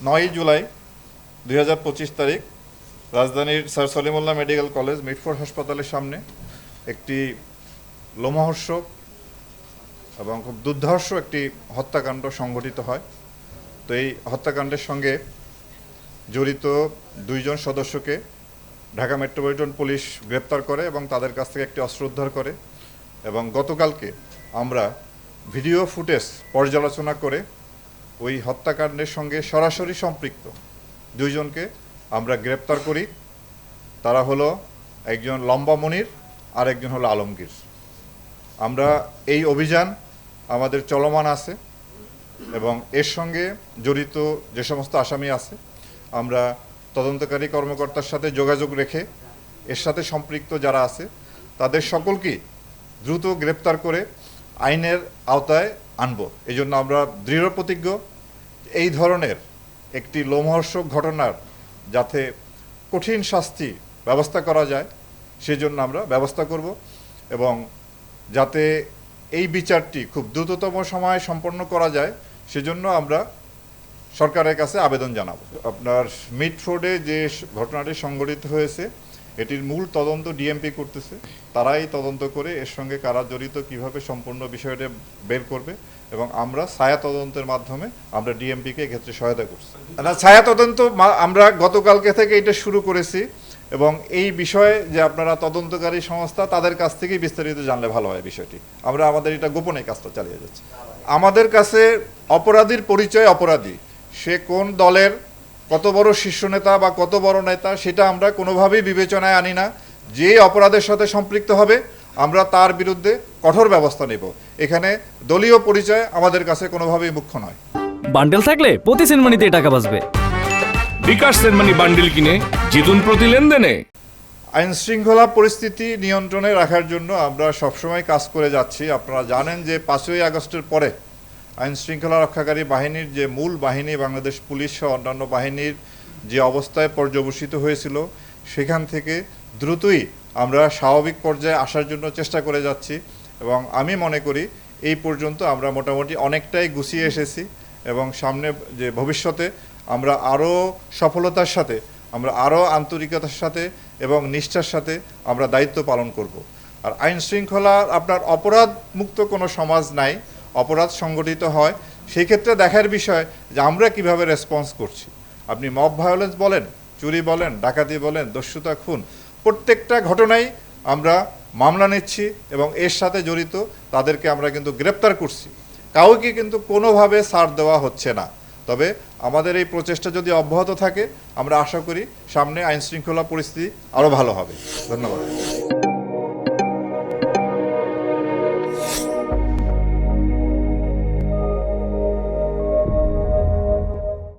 9 জুলাই 2025 তারিখ রাজধানীর sir Salimullah medical college Mitford হাসপাতালের সামনে একটি লোমহর্ষক এবং খুব দুর্ধর্ষ একটি হত্যাকাণ্ড সংঘটিত হয়। তো এই হত্যাকাণ্ডের সঙ্গে জড়িত 2 জন সদস্যকে ঢাকা মেট্রোপলিটন পুলিশ গ্রেপ্তার করে এবং তাদের কাছ থেকে একটি অস্ত্র উদ্ধার করে। এবং গতকালকে আমরা ভিডিও ফুটেজ পর্যালোচনা করে ওই হত্যাকাণ্ডের সঙ্গে সরাসরি সম্পৃক্ত 2 জনকে আমরা গ্রেপ্তার করি। তারা হলো একজন লম্বা মনির আর একজন হলো আলমগীর। আমরা এই অভিযান আমাদের চলমান আছে এবং এর সঙ্গে জড়িত যে সমস্ত আসামি আছে আমরা তদন্তকারী কর্মকর্তার সাথে যোগাযোগ রেখে এর সাথে সম্পৃক্ত যারা আছে তাদের সকলকেই দ্রুত গ্রেপ্তার করে আইনের আওতায় আনব। এই জন্য আমরা দৃঢ় প্রতিজ্ঞ এই ধরনের একটি লোমহর্ষক ঘটনার যাতে কঠিন শাস্তি ব্যবস্থা করা যায় সেজন্য আমরা ব্যবস্থা করব এবং যাতে এই বিচারটি খুব দ্রুততম সময়ে সম্পন্ন করা যায় সেজন্য আমরা সরকারের কাছে আবেদন জানাবো। আপনার মিটফোর্ডে যে ঘটনাটি সংঘটিত হয়েছে এটির মূল তদন্ত ডিএমপি করতেছে। তারাই তদন্ত করে এর সঙ্গে কারা জড়িত কীভাবে সম্পূর্ণ বিষয়টা বের করবে এবং আমরা ছায়া তদন্তের মাধ্যমে আমরা ডিএমপিকে এক্ষেত্রে সহায়তা করছি। না, ছায়া তদন্ত আমরা গতকালকে থেকে এটা শুরু করেছি এবং এই বিষয়ে যে আপনারা তদন্তকারী সংস্থা তাদের কাছ থেকেই বিস্তারিত জানলে ভালো হয় বিষয়টি। আমরা আমাদের এটা গোপনে কাজটা চালিয়ে যাচ্ছি। আমাদের কাছে অপরাধীর পরিচয় অপরাধী, সে কোন দলের কত বড় শীর্ষ নেতা বা কত বড় নেতা সেটা আমরা কোনোভাবেই বিবেচনায় আনি না। যে অপরাধের সাথে সম্পৃক্ত হবে আমরা তার বিরুদ্ধে কঠোর ব্যবস্থা নেব। এখানে দলীয় পরিচয় আমাদের কাছে কোনোভাবেই মুখ্য নয়। বান্ডেল থাকলে প্রতি সেনমানিতে টাকা বাঁচবে। বিকাশ সেনমানি বান্ডেল কিনে জিতুন প্রতি লেনদেনে। আইন শৃঙ্খলা পরিস্থিতি নিয়ন্ত্রণে রাখার জন্য আমরা সবসময় কাজ করে যাচ্ছি। আপনারা জানেন যে 5ই আগস্টের পরে আইন শৃঙ্খলা রক্ষাকারী বাহিনীর যে মূল বাহিনী বাংলাদেশ পুলিশ সহ অন্যান্য বাহিনীর যে অবস্থায় পর্যবসিত হয়েছিল সেখান থেকে দ্রুতই আমরা স্বাভাবিক পর্যায়ে আসার জন্য চেষ্টা করে যাচ্ছি এবং আমি মনে করি এই পর্যন্ত আমরা মোটামুটি অনেকটাই গুছিয়ে এসেছি এবং সামনে যে ভবিষ্যতে আমরা আরও সফলতার সাথে আমরা আরও আন্তরিকতার সাথে এবং নিষ্ঠার সাথে আমরা দায়িত্ব পালন করব। আর আইন শৃঙ্খলার আপনার অপরাধ মুক্ত কোনো সমাজ নাই, অপরাধ সংগঠিত হয়। সেই ক্ষেত্রে দেখার বিষয় যে আমরা কিভাবে রেসপন্স করছি। আপনি মব ভায়োলেন্স বলেন, চুরি বলেন, ডাকাতি বলেন, দস্যুতা, খুন, প্রত্যেকটা ঘটনায় আমরা মামলা নিচ্ছি এবং এর সাথে জড়িত তাদেরকে আমরা কিন্তু গ্রেপ্তার করছি। কাউকে কিন্তু কোনোভাবে ছাড় দেওয়া হচ্ছে না। তবে আমাদের এই প্রচেষ্টা যদি অব্যাহত থাকে আমরা আশা করি সামনে আইন শৃঙ্খলা পরিস্থিতি আরও ভালো হবে। ধন্যবাদ।